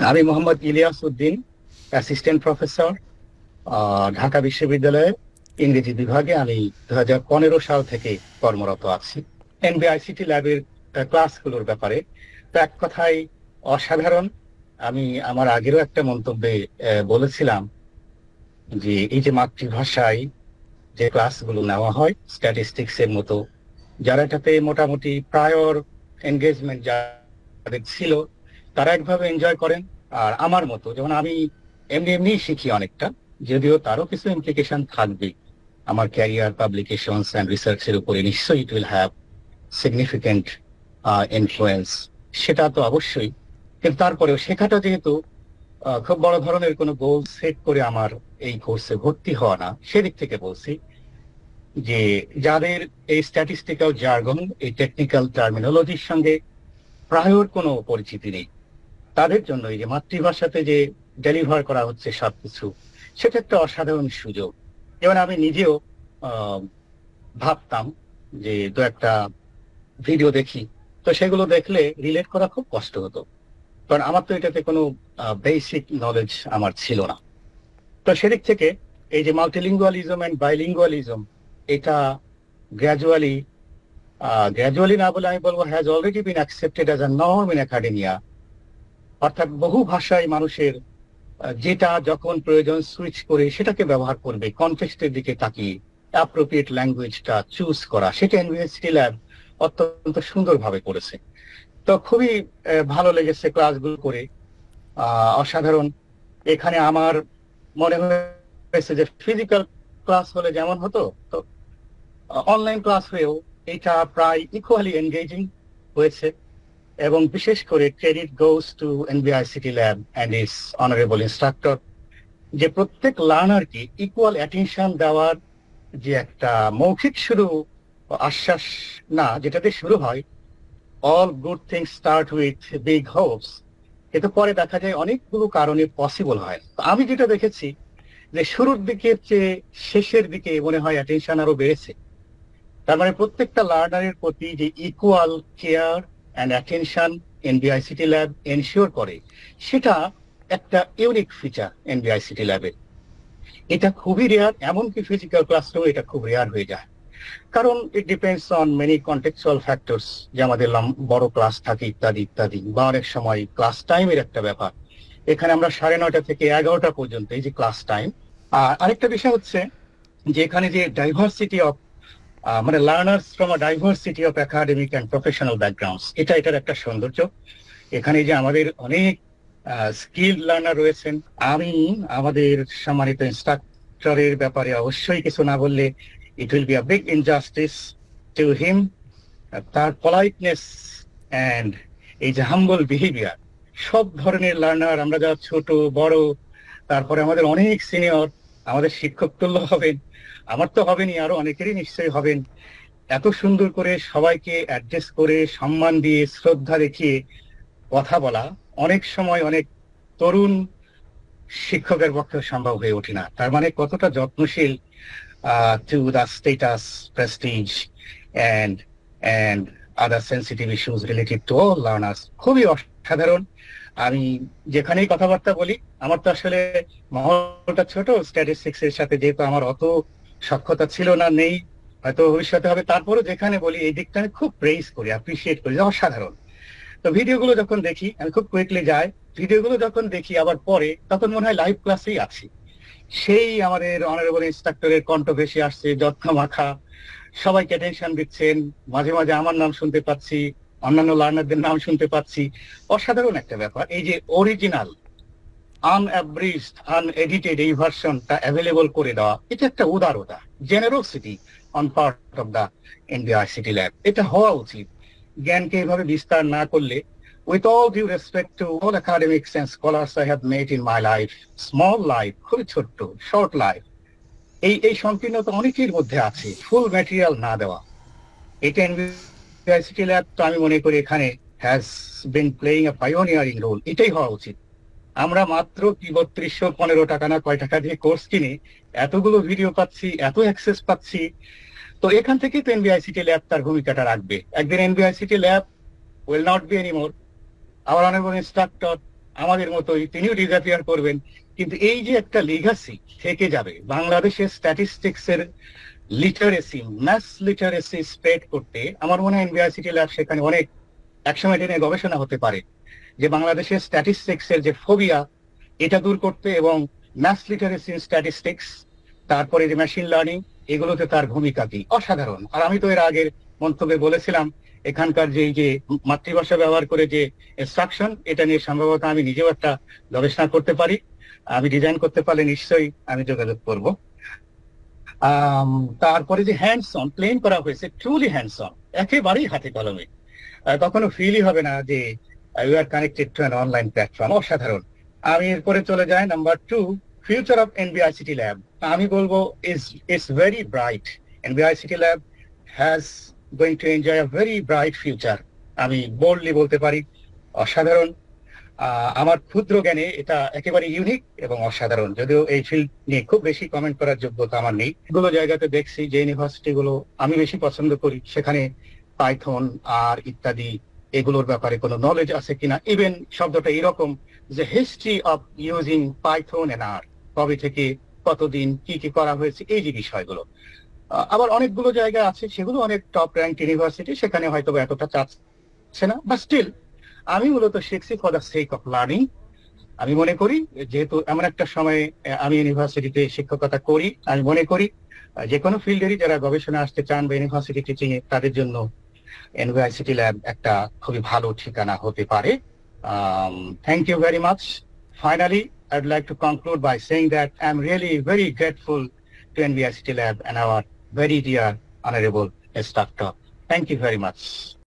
আমি Mohammad Ilias Uddin, assistant professor, Dhaka বিশ্ববিদ্যালয়ের ইংরেজি বিভাগে। আমি 2015 সাল থেকে কর্মরত আছি। এনবিআইসিটি ল্যাবের ক্লাসগুলোর ব্যাপারে তো এক কথায় অসাধারণ। আমি আমার আগেরও একটা মন্তব্যে বলেছিলাম যে এই যে মাতৃভাষায় যে ক্লাসগুলো নেওয়া হয় স্ট্যাটিস্টিক্স এর মতো, যারা এটাতে মোটামুটি প্রায়র এনগেজমেন্ট যাদের ছিল তারা একভাবে এনজয় করেন। আর আমার মতো যেমন আমি এমনি এমনি শিখি অনেকটা, যদিও তারও কিছু ইমপ্লিকেশন থাকবে আমার ক্যারিয়ার, পাবলিকেশনস অ্যান্ড রিসার্চের উপরে, নিশ্চয়ই it will have significant influence, সেটা তো অবশ্যই। কিন্তু তারপরেও শেখাটা যেহেতু খুব বড় ধরনের কোনো গোল সেট করে আমার এই কোর্সে ভর্তি হওয়া না, সেদিক থেকে বলছি যে যাদের এই স্ট্যাটিস্টিক্যাল জার্গন, এই টেকনিক্যাল টার্মিনোলজির সঙ্গে প্রায়র কোনো পরিচিতি নেই, তাদের জন্য এই যে মাতৃভাষাতে যে ডেলিভার করা হচ্ছে সবকিছু, সেটা একটা অসাধারণ সুযোগ। যেমন আমি নিজেও আহ, ভাবতাম যে দু একটা ভিডিও দেখি, তো সেগুলো দেখলে রিলেট করা খুব কষ্ট হতো, কারণ আমার তো এটাতে কোনো বেসিক নলেজ আমার ছিল না। তো সেদিক থেকে এই যে মাল্টিলিঙ্গুয়ালিজম অ্যান্ড বাইলিঙ্গুয়ালিজম, এটা গ্র্যাজুয়ালি গ্র্যাজুয়ালি না বলে আমি বলবো has already been accepted as a norm in academia. অর্থাৎ বহু ভাষায় মানুষের যেটা যখন প্রয়োজন সুইচ করে সেটাকে ব্যবহার করবে, কনটেক্সটের দিকে তাকিয়ে অ্যাপ্রোপ্রিয়েট ল্যাঙ্গুয়েজটা চুজ করা, সেটা ইউনিভার্সিটি ল্যাব অত্যন্ত সুন্দরভাবে করেছে। তো খুবই ভালো লেগেছে ক্লাসগুলো করে, অসাধারণ। এখানে আমার মনে হয়েছে যে ফিজিক্যাল ক্লাস হলে যেমন হতো, তো অনলাইন ক্লাস হয়েও এটা প্রায় ইকুয়ালি এনগেজিং হয়েছে। এবং বিশেষ করে credit goes to NBICT lab and its honourable instructor, যে প্রত্যেক লার্নারকে ইকুয়াল অ্যাটেনশন দেওয়ার যে একটা মৌখিক শুরু আশ্বাস, না যেটাতে শুরু হয় all good things start with big Hopes, কিন্তু পরে দেখা যায় অনেকগুলো কারণে পসিবল হয়। তো আমি যেটা দেখেছি যে শুরুর দিকের চেয়ে শেষের দিকে মনে হয় অ্যাটেনশন আরো বেড়েছে। তার মানে প্রত্যেকটা লার্নারের প্রতি যে equal care and attention NBICT lab ensure করে, সেটা একটা ইউনিক ফিচার এনবিআইসিটি ল্যাবের। এটা খুবই রেয়ার, এমনকি ফিজিক্যাল ক্লাসরুম এটা খুব রেয়ার হয়ে যায়, কারণ it depends on many contextual factors, যে আমাদের বড় ক্লাস থাকে ইত্যাদি ইত্যাদি, বা অনেক সময় ক্লাস টাইমের একটা ব্যাপার। এখানে আমরা 9:30 থেকে 11টা পর্যন্ত এই যে ক্লাস টাইম। আর আরেকটা বিষয় হচ্ছে যে এখানে যে ডাইভার্সিটি অফ মানে learners from a diversity of academic and professional backgrounds, এটার একটা সৌন্দর্য। এখানে যে আমাদের অনেক স্কিলড লার্নার রয়েছেন। আমি আমাদের সম্মানিত ইনস্ট্রাক্টরের ব্যাপারে অবশ্যই কিছু না বললে it will be a big injustice to him. তার পলাইটনেস অ্যান্ড এই যে হাম্বল বিহেভিয়ার, সব ধরনের লার্নার, আমরা যারা ছোট বড়, তারপরে আমাদের অনেক সিনিয়র, আমাদের শিক্ষক তুল্য হবেন, আমার তো হবেনই, আরো অনেকেরই নিশ্চয়ই হবেন। এত সুন্দর করে সবাইকে অ্যাডজাস্ট করে সম্মান দিয়ে শ্রদ্ধা দেখিয়ে কথা বলা অনেক সময় অনেক তরুণ শিক্ষকের পক্ষে সম্ভব হয়ে ওঠে না। তার মানে কতটা যত্নশীল to the status, Prestige and and other sensitive issues related to all learners. খুবই অসাধারণ। আমি যেখানেই কথাবার্তা বলি, আমার তো আসলে মহলটা ছোট, স্ট্যাটিস্টিক্স এর সাথে যেহেতু আমার অত সক্ষতা ছিল না, নেই, হয়তো ভবিষ্যতে হবে, তারপরও যেখানে বলি এই দিকটা আমি খুব প্রেইজ করি, অ্যাপ্রিসিয়েট করি, অসাধারণ। তো ভিডিওগুলো যখন দেখি, আমি খুব কুইকলি যাই, ভিডিওগুলো যখন দেখি আবার পরে, তখন মনে হয় লাইভ ক্লাসেই আছি। সেই আমাদের অনারেবল ইনস্ট্রাক্টরের কণ্ঠ ভেসে আসছে, যত্ন মাখা, সবাইকে টেনশন দিচ্ছেন, মাঝে মাঝে আমার নাম শুনতে পাচ্ছি, অন্যান্য লার্নারদের নাম শুনতে পাচ্ছি। অসাধারণ একটা ব্যাপার। এই যে অরিজিনাল আনঅ্যাব্রিজড আনএডিটেড এই ভার্সনটা অ্যাভেলেবল করে দেওয়া, এটা একটা উদারতা, generosity on part of the NBICT lab. এটা হওয়া উচিত। জ্ঞানকে এভাবে বিস্তার না করলে, with all due respect to all academics and scholars I have met in my life, small life, খুবই ছোট্ট, শর্ট লাইফ, এই সংকীর্ণতা অনেকের মধ্যে আছে, ফুল ম্যাটেরিয়াল না দেওয়া। এটা ইউনিভার্সিটি ল্যাব তো আমি মনে করি এখানে has been playing a pioneering role. এটাই হওয়া উচিত। আমরা মাত্র কি 3215 টাকা না কয় টাকা দিয়ে কোর্স কিনে এতগুলো ভিডিও পাচ্ছি, এত অ্যাক্সেস পাচ্ছি। তো এখান থেকেই তো এনবিআইসিটি ল্যাব তার ভূমিকাটা রাখবে। একদিন এনবিআইসিটি lab will not be anymore. Our honorable instructor, আমাদের মতোই তিনিও ডিসঅ্যাপিয়ার করবেন, কিন্তু এই যে একটা লিগাসি থেকে যাবে, বাংলাদেশের স্ট্যাটিস্টিক্স এর লিটারেসি, ম্যাথ লিটারেসি স্প্রেড করতে আমার মনে হয় এনবিআইসিটি ল্যাব সেখানে অনেক একসময় এটা নিয়ে গবেষণা হতে পারে, যে বাংলাদেশের স্ট্যাটিস্টিক্স এর যে ফোবিয়া এটা দূর করতে, এবং ম্যাথ লিটারেসি স্ট্যাটিস্টিক্স, তারপরে যে মেশিন লার্নিং, এগুলোতে তার ভূমিকা কি অসাধারণ। আর আমি তো এর আগের মন্তব্যে বলেছিলাম এখানকার যে এই যে মাতৃভাষা ব্যবহার করে যে ইনস্ট্রাকশন, এটা নিয়ে সম্ভবত আমি নিজেও একটা গবেষণা করতে পারি। আমি ডিজাইন করতে পারলে নিশ্চয়ই আমি যোগাযোগ করব। তারপরে যে হ্যান্ডস অন প্লেন করা হয়েছে, ট্রুলি হ্যান্ডস অন, একেবারেই হাতে কলমে, কখনো ফিলই হবে না যে you are connected to an online platform. অসাধারণ। আমি এরপরে চলে যাই number 2, future of NBICT lab. আমি বলবো it's very bright. NBICT lab has going to enjoy a very bright future. আমি বোল্ডলি বলতে পারি অসাধারণ। আমার ক্ষুদ্র জ্ঞানে এটা একেবারে ইউনিক এবং অসাধারণ, যদিও এই ফিল্ড নিয়ে খুব বেশি কমেন্ট করার যোগ্যতা আমার নেই। এগুলো জায়গাতে দেখছি যে ইউনিভার্সিটি গুলো আমি বেশি পছন্দ করি, সেখানে পাইথন আর ইত্যাদি এগুলোর ব্যাপারে কোনো নলেজ আছে কিনা। ইভেন শব্দটা এরকম যে history of using Python and R, কবে থেকে কতদিন কি কি করা হয়েছে, এই যে বিষয়গুলো। আবার অনেকগুলো জায়গা আছে সেগুলো অনেক টপ র্যাঙ্ক ইউনিভার্সিটি, সেখানে হয়তো এতটা চাচ্ছে না, বাট স্টিল আমি মূলত শিখছি for the sake of learning. আমি মনে করি যেহেতু এমন একটা সময় আমি ইউনিভার্সিটিতে শিক্ষকতা করি, আমি মনে করি যে কোনো ফিল্ডেরই যারা গবেষণা আসতে চান বা ইউনিভার্সিটি টিচিং এ, তাদের জন্য এনবিআইসিটি ল্যাব একটা খুবই ভালো ঠিকানা হতে পারে। Thank you very much. Finally, I'd like to conclude by saying that I'm really very grateful to NBICT Lab and our very dear Honorable instructor. Thank you very much.